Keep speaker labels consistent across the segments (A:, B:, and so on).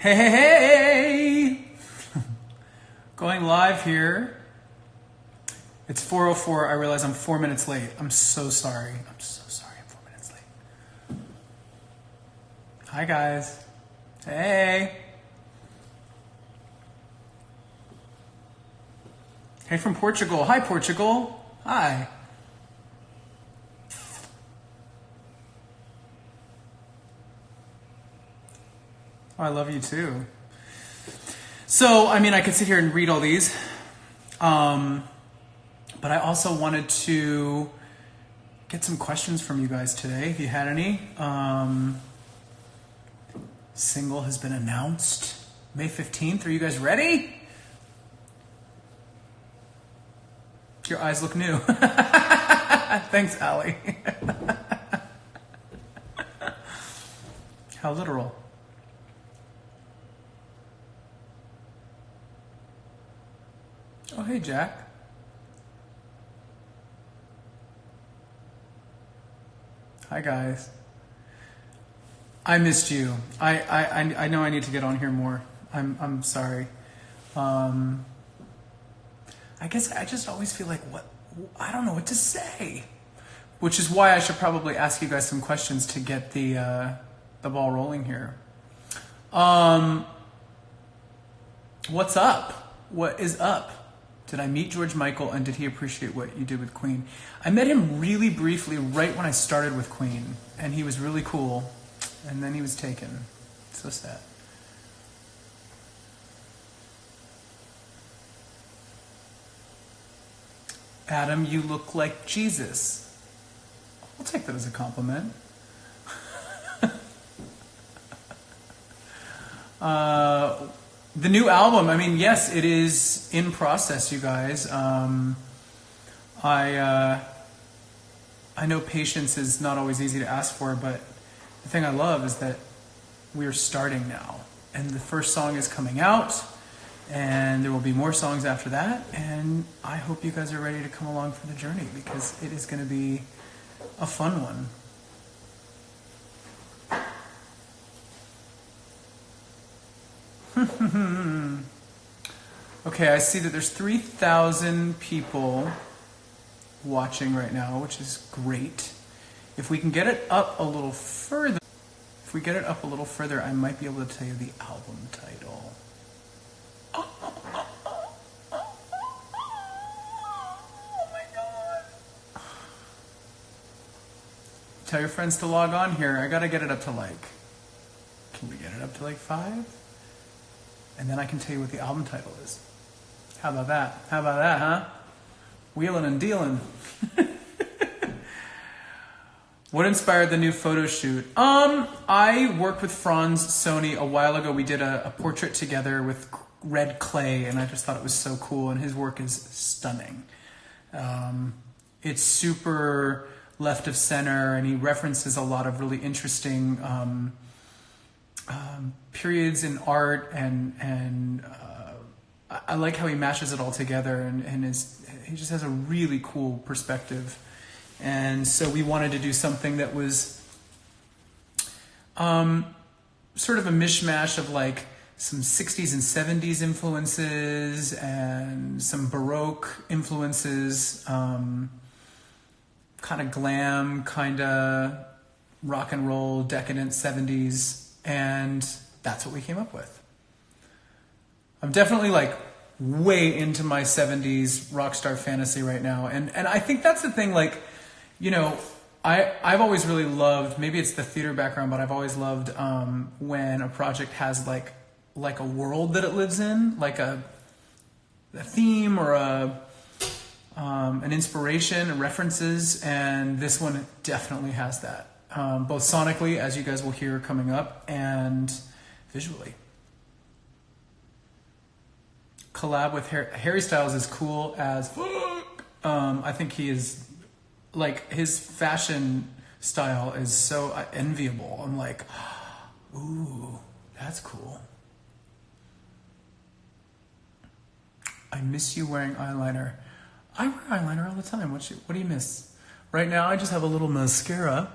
A: Hey, hey, hey! Going live here. It's 4:04. I realize I'm 4 minutes late. I'm so sorry. I'm 4 minutes late. Hi, guys. Hey. Hey from Portugal. Hi, Portugal. Hi. Oh, I love you too. So, I mean, I could sit here and read all these. But I also wanted to get some questions from you guys today, if you had any. Single has been announced May 15th. Are you guys ready? Your eyes look new. Thanks, Allie. How literal. Oh, hey, Jack. Hi, guys. I missed you. I know I need to get on here more. I'm sorry. I guess I just always feel like I don't know what to say, which is why I should probably ask you guys some questions to get the ball rolling here. What's up? What is up? Did I meet George Michael and did he appreciate what you did with Queen? I met him really briefly right when I started with Queen, and he was really cool, and then he was taken. So sad. Adam, you look like Jesus. I'll take that as a compliment. The new album, I mean, yes, it is in process, you guys. I know patience is not always easy to ask for, but the thing I love is that we're starting now. And the first song is coming out, and there will be more songs after that. And I hope you guys are ready to come along for the journey, because it is going to be a fun one. Okay, I see that there's 3,000 people watching right now, which is great. If we can get it up a little further, I might be able to tell you the album title. Oh my God. Tell your friends to log on here. I gotta get it up to can we get it up to 5? And then I can tell you what the album title is. How about that? How about that, huh? Wheeling and dealing. What inspired the new photo shoot? I worked with Franz Sony a while ago. We did a portrait together with red clay, and I just thought it was so cool, and his work is stunning. It's super left of center, and he references a lot of really interesting periods in art, and I like how he mashes it all together, and he just has a really cool perspective. And so we wanted to do something that was sort of a mishmash of some 60s and 70s influences and some Baroque influences, kind of glam, kind of rock and roll, decadent 70s, and that's what we came up with. I'm definitely way into my 70s rock star fantasy right now, and I think that's the thing, I've always really loved, maybe it's the theater background, but I've always loved when a project has like a world that it lives in, like a theme or an inspiration, references, and this one definitely has that, both sonically, as you guys will hear coming up, and visually. Collab with Harry Styles is cool as fuck. I think he is, his fashion style is so enviable. I'm like, ooh, that's cool. I miss you wearing eyeliner. I wear eyeliner all the time. What do you miss? Right now, I just have a little mascara.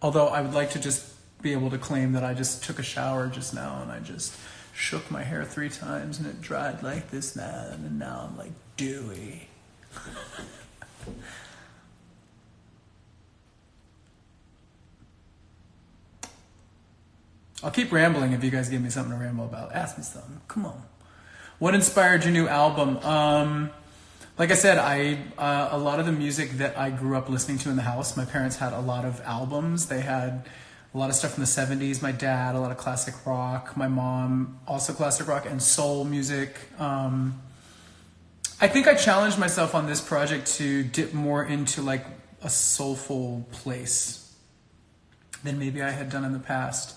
A: Although I would like to just be able to claim that I just took a shower just now and I just shook my hair 3 times and it dried like this, man, and now I'm like dewy. I'll keep rambling if you guys give me something to ramble about. Ask me something. Come on. What inspired your new album? Like I said, a lot of the music that I grew up listening to in the house, my parents had a lot of albums. They had a lot of stuff from the 70s. My dad, a lot of classic rock. My mom, also classic rock and soul music. I think I challenged myself on this project to dip more into like a soulful place than maybe I had done in the past.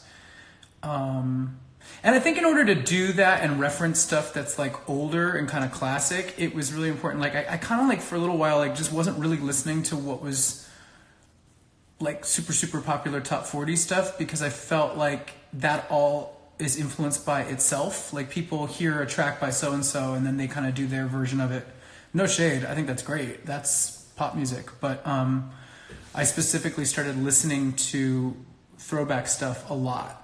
A: And I think in order to do that and reference stuff that's like older and kind of classic, it was really important. Like I kind of like for a little while, like just wasn't really listening to what was like super, super popular top 40 stuff because I felt like that all is influenced by itself. Like people hear a track by so-and-so and then they kind of do their version of it. No shade. I think that's great. That's pop music. But I specifically started listening to throwback stuff a lot.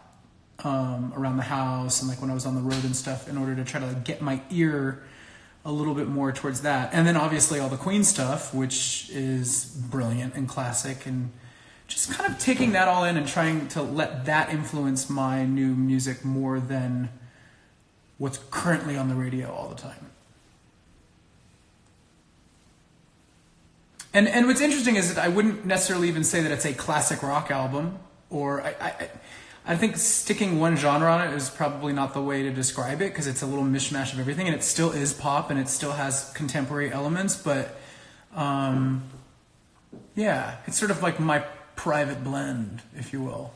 A: Around the house and like when I was on the road and stuff in order to try to like get my ear a little bit more towards that. And then obviously all the Queen stuff, which is brilliant and classic, and just kind of taking that all in and trying to let that influence my new music more than what's currently on the radio all the time. And what's interesting is that I wouldn't necessarily even say that it's a classic rock album, or I think sticking one genre on it is probably not the way to describe it because it's a little mishmash of everything, and it still is pop and it still has contemporary elements, but yeah, it's sort of like my private blend, if you will.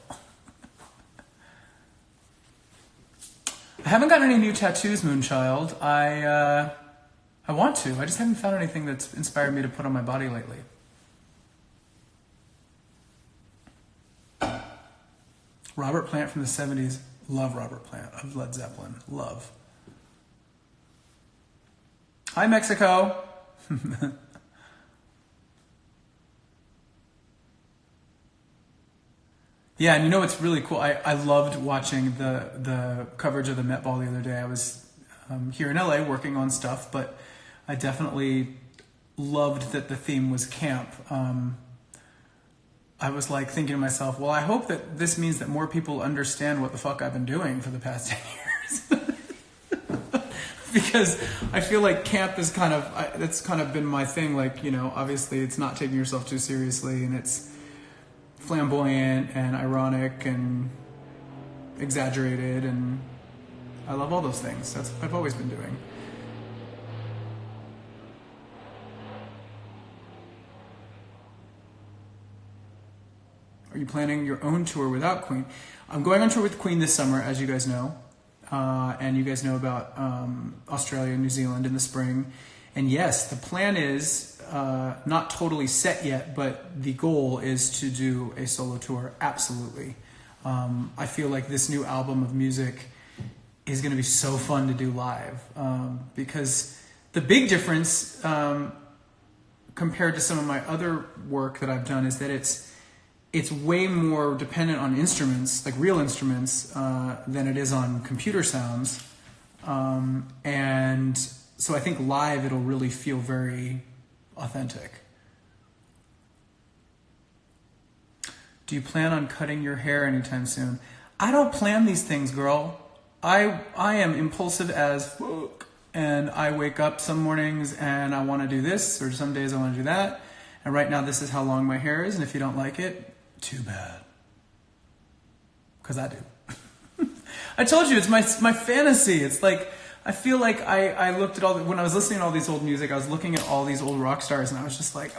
A: I haven't got any new tattoos, Moonchild. I want to. I just haven't found anything that's inspired me to put on my body lately. Robert Plant from the 70s. Love Robert Plant of Led Zeppelin. Love. Hi, Mexico. Yeah, and you know what's really cool? I loved watching the coverage of the Met Ball the other day. I was here in LA working on stuff, but I definitely loved that the theme was camp. I was like thinking to myself, well, I hope that this means that more people understand what the fuck I've been doing for the past 10 years. Because I feel like camp is that's kind of been my thing. Like, you know, obviously it's not taking yourself too seriously and it's flamboyant and ironic and exaggerated, and I love all those things. That's what I've always been doing. Are you planning your own tour without Queen? I'm going on tour with Queen this summer, as you guys know. And you guys know about Australia and New Zealand in the spring. And yes, the plan is not totally set yet, but the goal is to do a solo tour, absolutely. I feel like this new album of music is going to be so fun to do live. Because the big difference compared to some of my other work that I've done is that it's way more dependent on instruments, like real instruments, than it is on computer sounds. And so I think live it'll really feel very authentic. Do you plan on cutting your hair anytime soon? I don't plan these things, girl. I am impulsive as fuck. And I wake up some mornings and I want to do this, or some days I want to do that. And right now this is how long my hair is, and if you don't like it, too bad. Because I do. I told you, it's my fantasy. It's like, I feel like I looked at when I was listening to all these old music, I was looking at all these old rock stars and I was just like,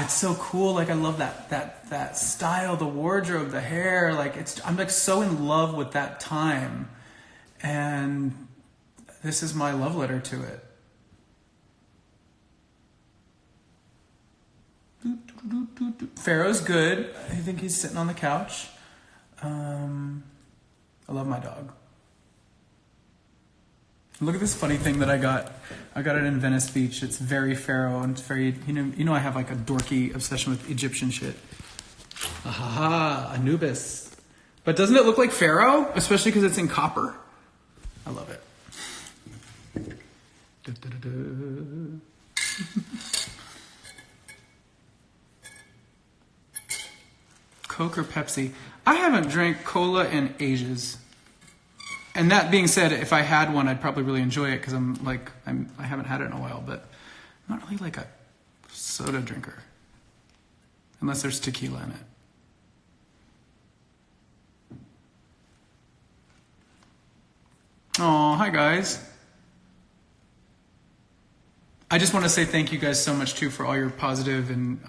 A: it's so cool. Like I love that style, the wardrobe, the hair. Like I'm like so in love with that time. And this is my love letter to it. Pharaoh's good. I think he's sitting on the couch. I love my dog. Look at this funny thing that I got. I got it in Venice Beach. It's very Pharaoh and it's very, you know I have like a dorky obsession with Egyptian shit. Aha, Anubis. But doesn't it look like Pharaoh? Especially because it's in copper. I love it. Coke or Pepsi? I haven't drank cola in ages. And that being said, if I had one, I'd probably really enjoy it because I haven't had it in a while, but I'm not really like a soda drinker. Unless there's tequila in it. Oh, hi guys. I just want to say thank you guys so much too for all your positive and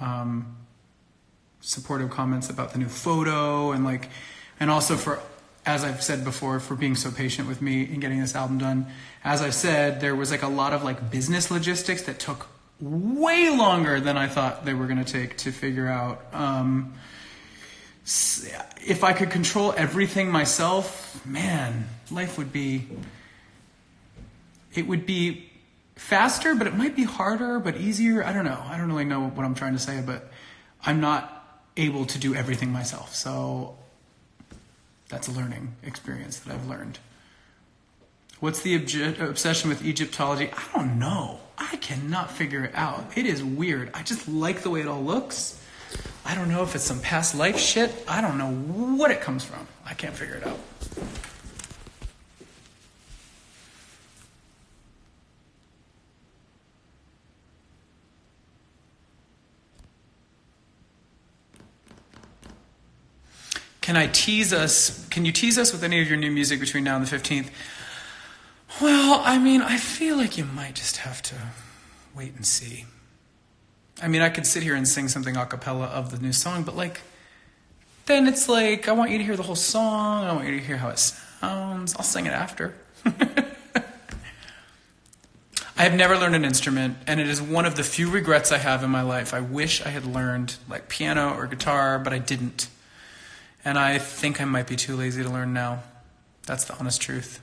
A: supportive comments about the new photo and also for, as I've said before, for being so patient with me in getting this album done. As I've said, there was like a lot of like business logistics that took way longer than I thought they were going to take to figure out. If I could control everything myself, man, life would be, it would be faster, but it might be harder, but easier. I don't know. I don't really know what I'm trying to say, but I'm not able to do everything myself. So that's a learning experience that I've learned. What's the obsession with Egyptology? I don't know. I cannot figure it out. It is weird. I just like the way it all looks. I don't know if it's some past life shit. I don't know what it comes from. I can't figure it out. Can you tease us with any of your new music between now and the 15th? Well, I mean, I feel like you might just have to wait and see. I mean, I could sit here and sing something a cappella of the new song, but then it's like, I want you to hear the whole song. I want you to hear how it sounds. I'll sing it after. I have never learned an instrument, and it is one of the few regrets I have in my life. I wish I had learned piano or guitar, but I didn't. And I think I might be too lazy to learn now. That's the honest truth.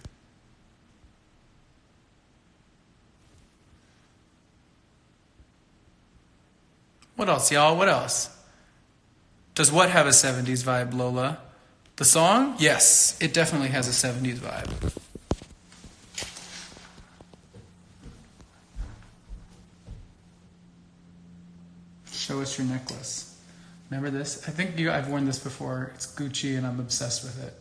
A: What else, y'all? What else? Does what have a 70s vibe, Lola? The song? Yes, it definitely has a 70s vibe. Show us your necklace. Remember this? I think I've worn this before. It's Gucci and I'm obsessed with it.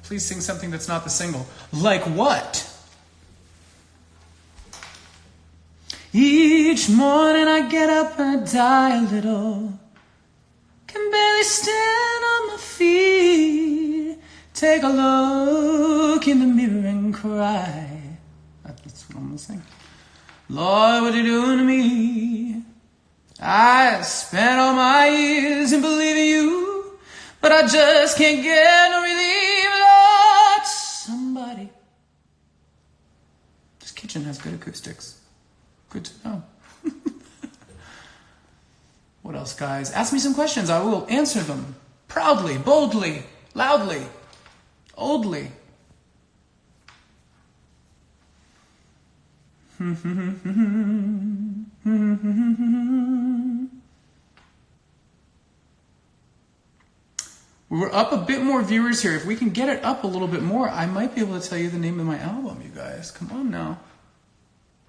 A: Please sing something that's not the single. Like what? Each morning I get up and I die a little. Can barely stand on my feet. Take a look in the mirror and cry. That's what I'm gonna sing. Lord, what you doing to me? I spent all my years in believing you, but I just can't get no relief. Lord, somebody. This kitchen has good acoustics. Good to know. What else, guys? Ask me some questions. I will answer them. Proudly, boldly, loudly, oldly. We're up a bit more viewers here. If we can get it up a little bit more, I might be able to tell you the name of my album, you guys. Come on now.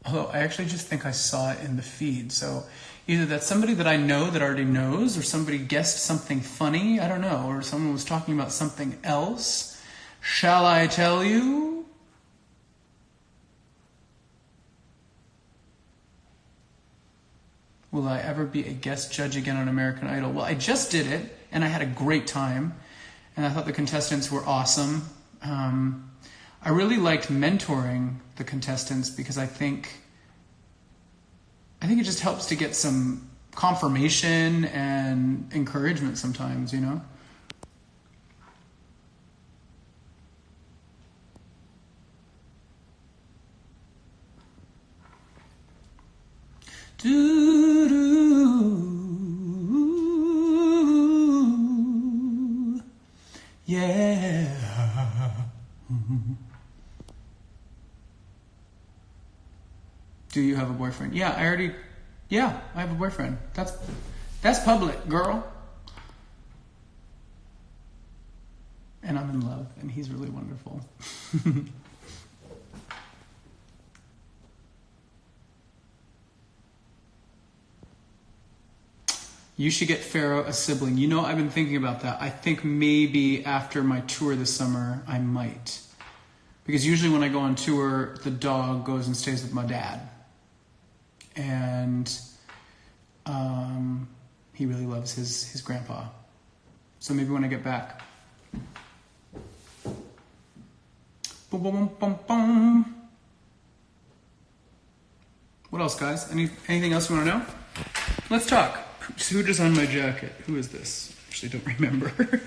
A: Although I actually just think I saw it in the feed. So either that's somebody that I know that already knows, or somebody guessed something funny, I don't know, or someone was talking about something else. Shall I tell you? Will I ever be a guest judge again on American Idol? Well, I just did it, and I had a great time, and I thought the contestants were awesome. I really liked mentoring the contestants because I think it just helps to get some confirmation and encouragement sometimes, you know? Yeah. Do you have a boyfriend? Yeah, I have a boyfriend. That's public, girl. And I'm in love, and he's really wonderful. You should get Pharaoh a sibling. You know, I've been thinking about that. I think maybe after my tour this summer, I might. Because usually when I go on tour, the dog goes and stays with my dad. And he really loves his grandpa. So maybe when I get back. Boom, boom, boom, boom, boom. What else, guys? Anything else you want to know? Let's talk. Who designed my jacket? Who is this? Actually, don't remember.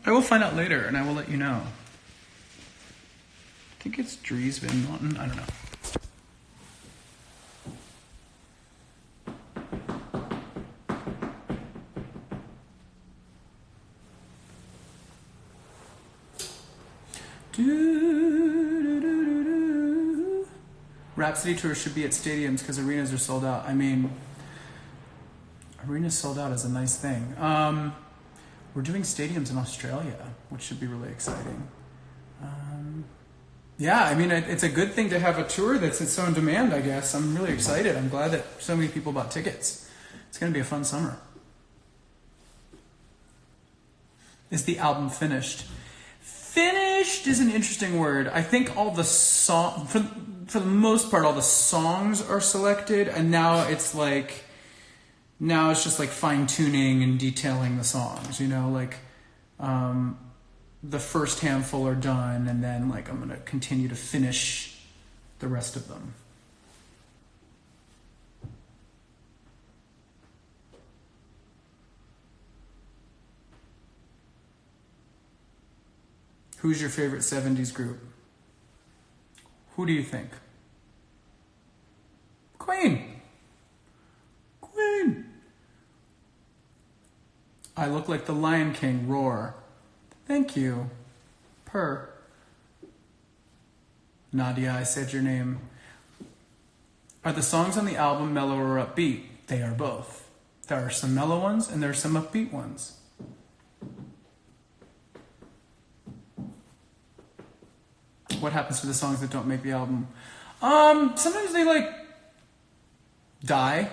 A: I will find out later, and I will let you know. I think it's Dries Van Noten. I don't know. Rhapsody tours should be at stadiums because arenas are sold out. I mean, arenas sold out is a nice thing. We're doing stadiums in Australia, which should be really exciting. Yeah, I mean, it's a good thing to have a tour that's so in demand, I guess. I'm really excited. I'm glad that so many people bought tickets. It's going to be a fun summer. Is the album finished? Finished is an interesting word. I think all the songs, for the most part, all the songs are selected, and now it's just like fine tuning and detailing the songs. You know, like the first handful are done, and then like I'm gonna continue to finish the rest of them. Who's your favorite 70s group? Who do you think? Queen. Queen. I look like the Lion King. Roar. Thank you. Purr. Nadia, I said your name. Are the songs on the album mellow or upbeat? They are both. There are some mellow ones and there are some upbeat ones. What happens to the songs that don't make the album? Sometimes they like die.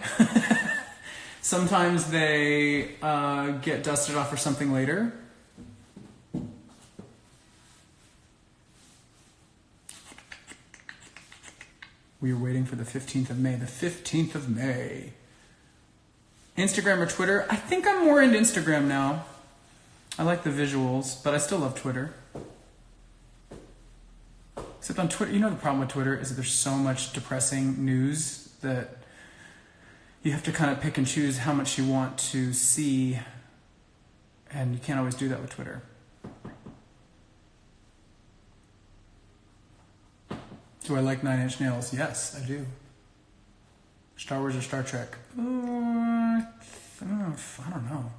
A: Sometimes they get dusted off for something later. We are waiting for the 15th of May. The 15th of May. Instagram or Twitter? I think I'm more into Instagram now. I like the visuals, but I still love Twitter. Except on Twitter, you know the problem with Twitter is that there's so much depressing news that you have to kind of pick and choose how much you want to see, and you can't always do that with Twitter. Do I like Nine Inch Nails? Yes, I do. Star Wars or Star Trek? I don't know.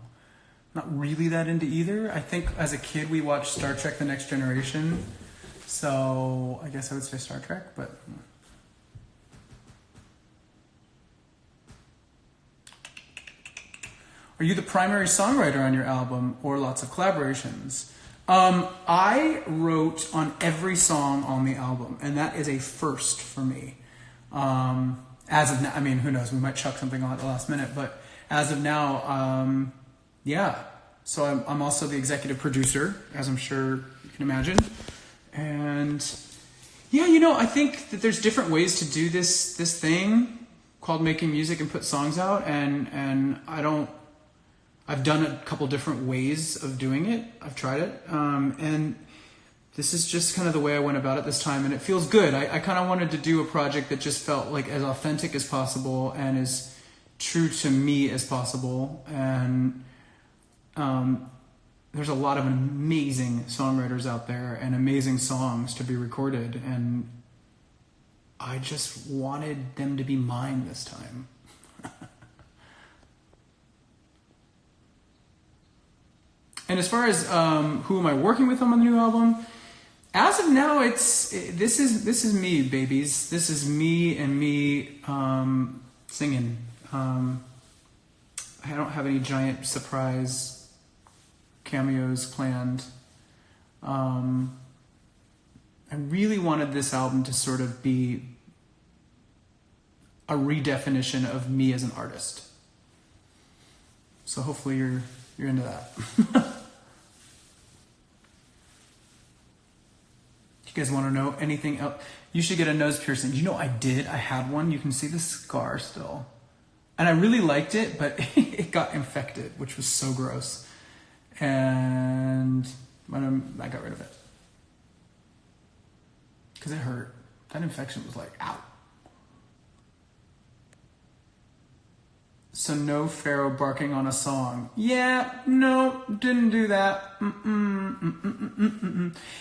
A: Not really that into either. I think as a kid we watched Star Trek The Next Generation. So I guess I would say Star Trek, but are you the primary songwriter on your album or lots of collaborations? I wrote on every song on the album, and that is a first for me. As of now, I mean, who knows? We might chuck something on at the last minute, but as of now, yeah. So I'm also the executive producer, as I'm sure you can imagine. And yeah, you know, I think that there's different ways to do this thing called making music and put songs out, and I've done a couple different ways of doing it. I've tried it, and this is just kind of the way I went about it this time, and it feels good. I kind of wanted to do a project that just felt like as authentic as possible and as true to me as possible, and there's a lot of amazing songwriters out there and amazing songs to be recorded, and I just wanted them to be mine this time. And as far as who am I working with on the new album, as of now, this is me, babies. This is me and me singing. I don't have any giant surprise cameos planned. I really wanted this album to sort of be a redefinition of me as an artist. So hopefully you're into that. You guys want to know anything else? You should get a nose piercing. You know, I did. I had one. You can see the scar still. And I really liked it, but it got infected, which was so gross. And I got rid of it. Because it hurt. That infection was like, ow. So no Pharaoh barking on a song. Yeah, no, didn't do that.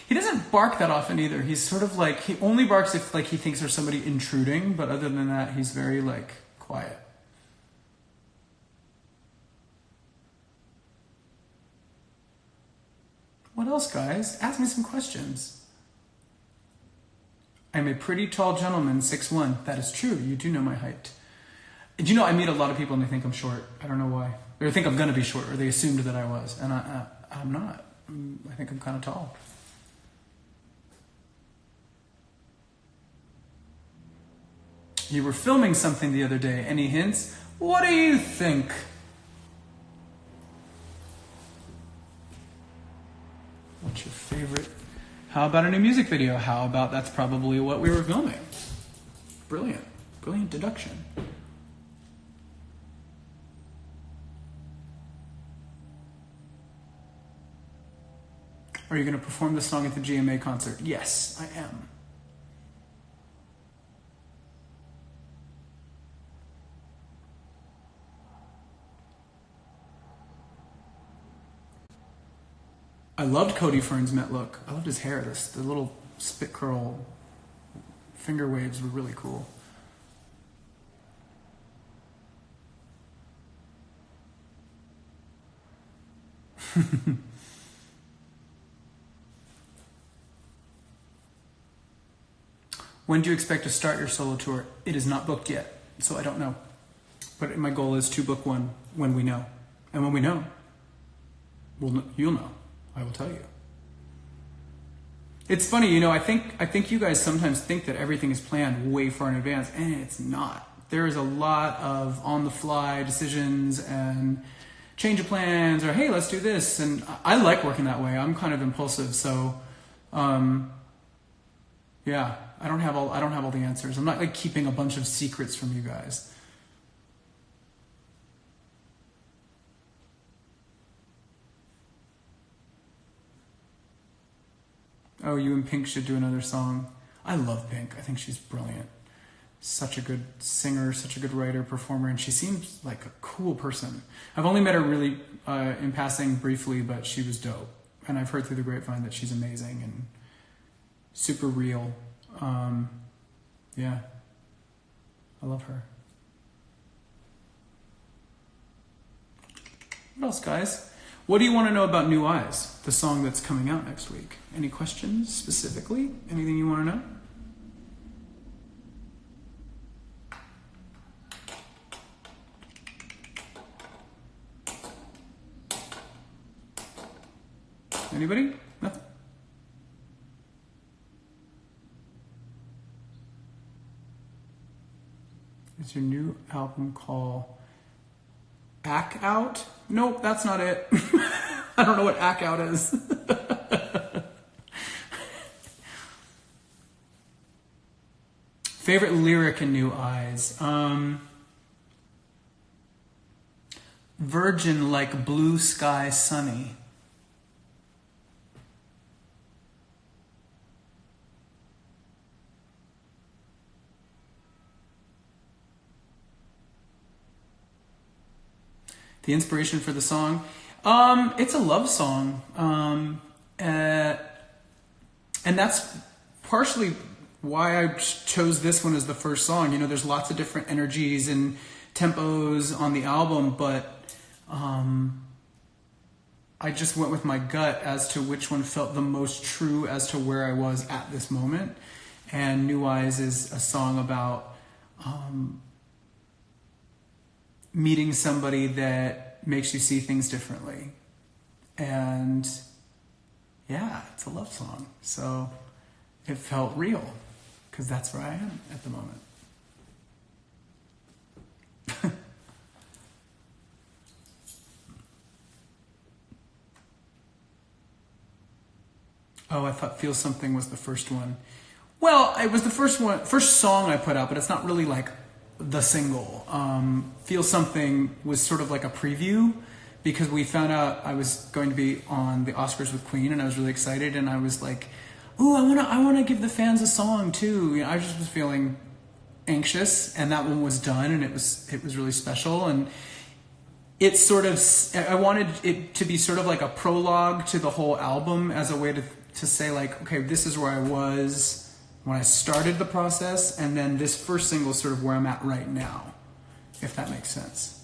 A: He doesn't bark that often either. He's sort of like, he only barks if like he thinks there's somebody intruding, but other than that, he's very like quiet. What else, guys? Ask me some questions. I'm a pretty tall gentleman, 6'1". That is true. You do know my height. Do you know, I meet a lot of people and they think I'm short. I don't know why. Or they think I'm going to be short, or they assumed that I was. And I'm not. I think I'm kind of tall. You were filming something the other day. Any hints? What do you think? What's your favorite? How about a new music video? How about that's probably what we were filming? Brilliant. Brilliant deduction. Are you going to perform the song at the GMA concert? Yes, I am. I loved Cody Fern's Met look. I loved his hair. The little spit curl finger waves were really cool. When do you expect to start your solo tour? It is not booked yet, so I don't know. But my goal is to book one when we know. And when we know, you'll know. I will tell you. It's funny, you know, I think you guys sometimes think that everything is planned way far in advance, and it's not. There is a lot of on-the-fly decisions and change of plans, or hey, let's do this. And I like working that way. I'm kind of impulsive, so yeah, I don't have all the answers. I'm not like keeping a bunch of secrets from you guys. Oh, you and Pink should do another song. I love Pink. I think she's brilliant. Such a good singer, such a good writer, performer, and she seems like a cool person. I've only met her really in passing briefly, but she was dope. And I've heard through the grapevine that she's amazing and super real. Yeah, I love her. What else, guys? What do you want to know about New Eyes, the song that's coming out next week? Any questions specifically? Anything you want to know? Anybody? Nothing? Is your new album called Ack Out? Nope, that's not it. I don't know what Ack Out is. Favorite lyric in New Eyes? Virgin like blue sky sunny. The inspiration for the song? It's a love song. And that's partially why I chose this one as the first song. You know, there's lots of different energies and tempos on the album, but I just went with my gut as to which one felt the most true as to where I was at this moment. And New Eyes is a song about meeting somebody that makes you see things differently. And yeah, it's a love song. So it felt real because that's where I am at the moment. Oh, I thought Feel Something was the first one. Well, it was the first song I put out, but it's not really like the single. Feel Something was sort of like a preview because we found out I was going to be on the Oscars with Queen, and I was really excited, and I was like, ooh, I wanna give the fans a song too. You know, I just was feeling anxious, and that one was done, and it was really special. And it's sort of, I wanted it to be sort of like a prologue to the whole album as a way to say like, okay, this is where I was when I started the process, and then this first single is sort of where I'm at right now, if that makes sense.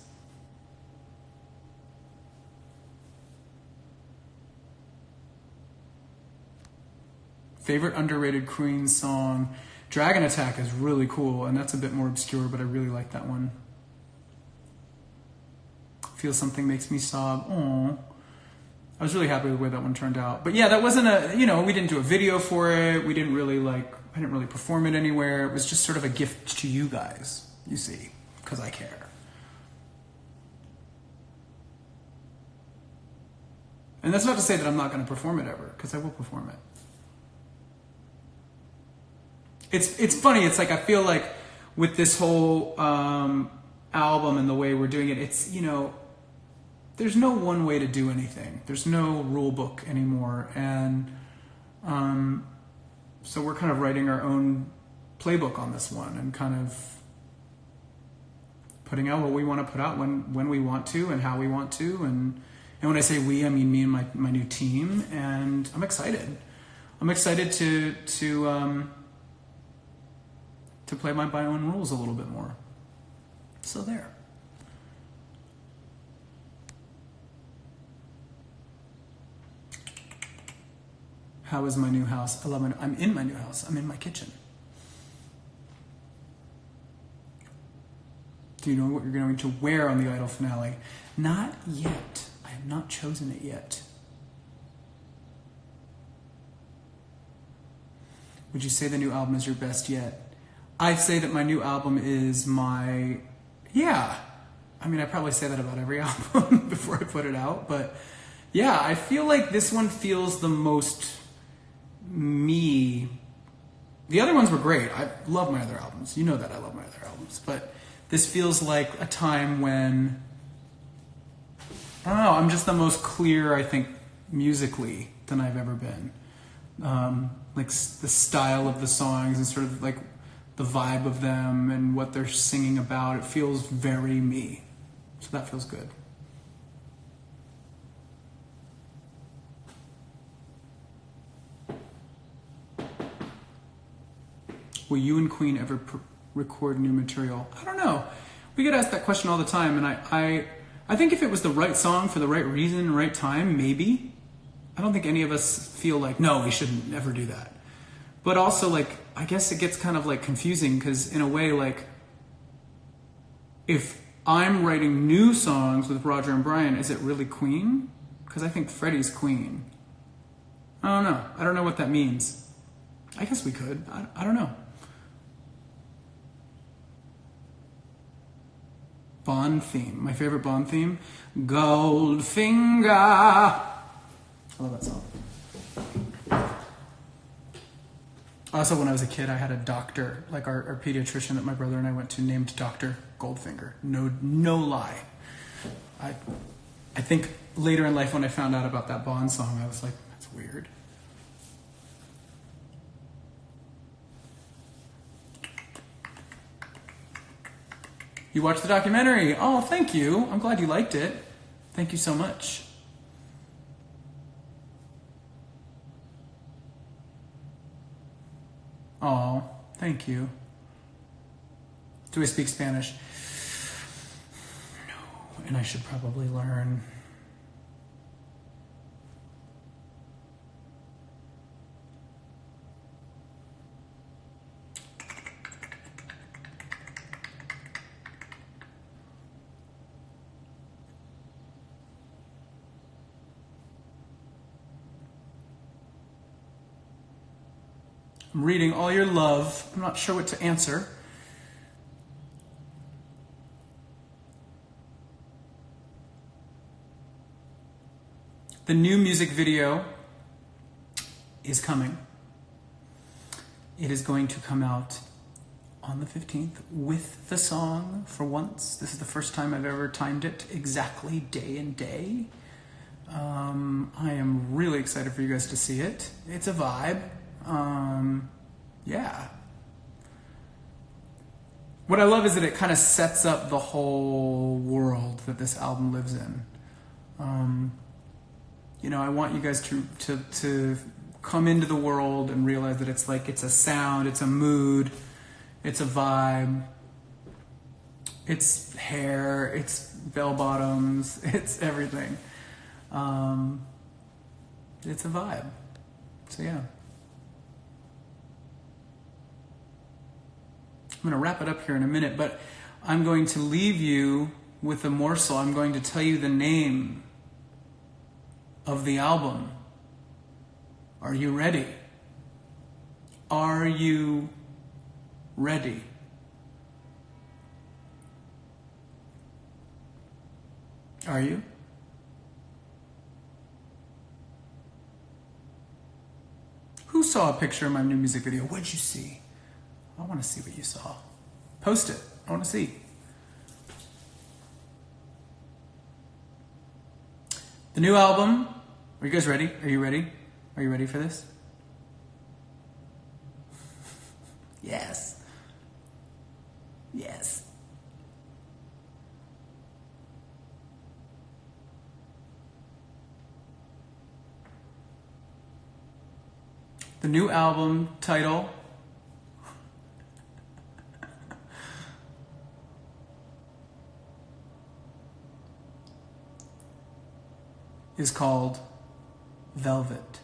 A: Favorite underrated Queen song? Dragon Attack is really cool, and that's a bit more obscure, but I really like that one. Feel Something makes me sob. Aww. I was really happy with the way that one turned out. But yeah, that wasn't we didn't do a video for it. We didn't really I didn't really perform it anywhere. It was just sort of a gift to you guys, you see, because I care. And that's not to say that I'm not going to perform it ever, because I will perform it. It's funny. It's like I feel like with this whole album and the way we're doing it, it's, there's no one way to do anything. There's no rule book anymore. And so we're kind of writing our own playbook on this one and kind of putting out what we want to put out when we want to and how we want to. And when I say we, I mean me and my new team. And I'm excited. I'm excited to play by my own rules a little bit more. So there. How is my new house? I love I'm in my new house. I'm in my kitchen. Do you know what you're going to wear on the Idol finale? Not yet. I have not chosen it yet. Would you say the new album is your best yet? I say that my new album is my... Yeah. I mean, I probably say that about every album before I put it out. But yeah, I feel like this one feels the most me. The other ones were great. I love my other albums. You know that I love my other albums. But this feels like a time when... I don't know, I'm just the most clear, I think, musically than I've ever been. Like the style of the songs and sort of like the vibe of them and what they're singing about. It feels very me. So that feels good. Will you and Queen ever record new material? I don't know. We get asked that question all the time, and I think if it was the right song for the right reason, right time, maybe. I don't think any of us feel like, no, we shouldn't never do that. But also, like, I guess it gets kind of like confusing because in a way, like, if I'm writing new songs with Roger and Brian, is it really Queen? Because I think Freddie's Queen. I don't know. I don't know what that means. I guess we could. I don't know. Bond theme. My favorite Bond theme? Goldfinger. I love that song. Also, when I was a kid, I had a doctor, like our pediatrician that my brother and I went to, named Dr. Goldfinger. No lie. I think later in life when I found out about that Bond song, I was like, that's weird. You watched the documentary. Oh, thank you. I'm glad you liked it. Thank you so much. Oh, thank you. Do I speak Spanish? No, and I should probably learn. I'm reading all your love. I'm not sure what to answer. The new music video is coming. It is going to come out on the 15th with the song for once. This is the first time I've ever timed it exactly day and day. I am really excited for you guys to see it. It's a vibe. Yeah. What I love is that it kind of sets up the whole world that this album lives in. You know, I want you guys to come into the world and realize that it's like, it's a sound, it's a mood, it's a vibe, it's hair, it's bell bottoms, it's everything. It's a vibe. So yeah. I'm going to wrap it up here in a minute, but I'm going to leave you with a morsel. I'm going to tell you the name of the album. Are you ready? Are you ready? Are you? Who saw a picture of my new music video? What'd you see? I want to see what you saw. Post it. I want to see. The new album. Are you guys ready? Are you ready? Are you ready for this? Yes. Yes. The new album title is called Velvet.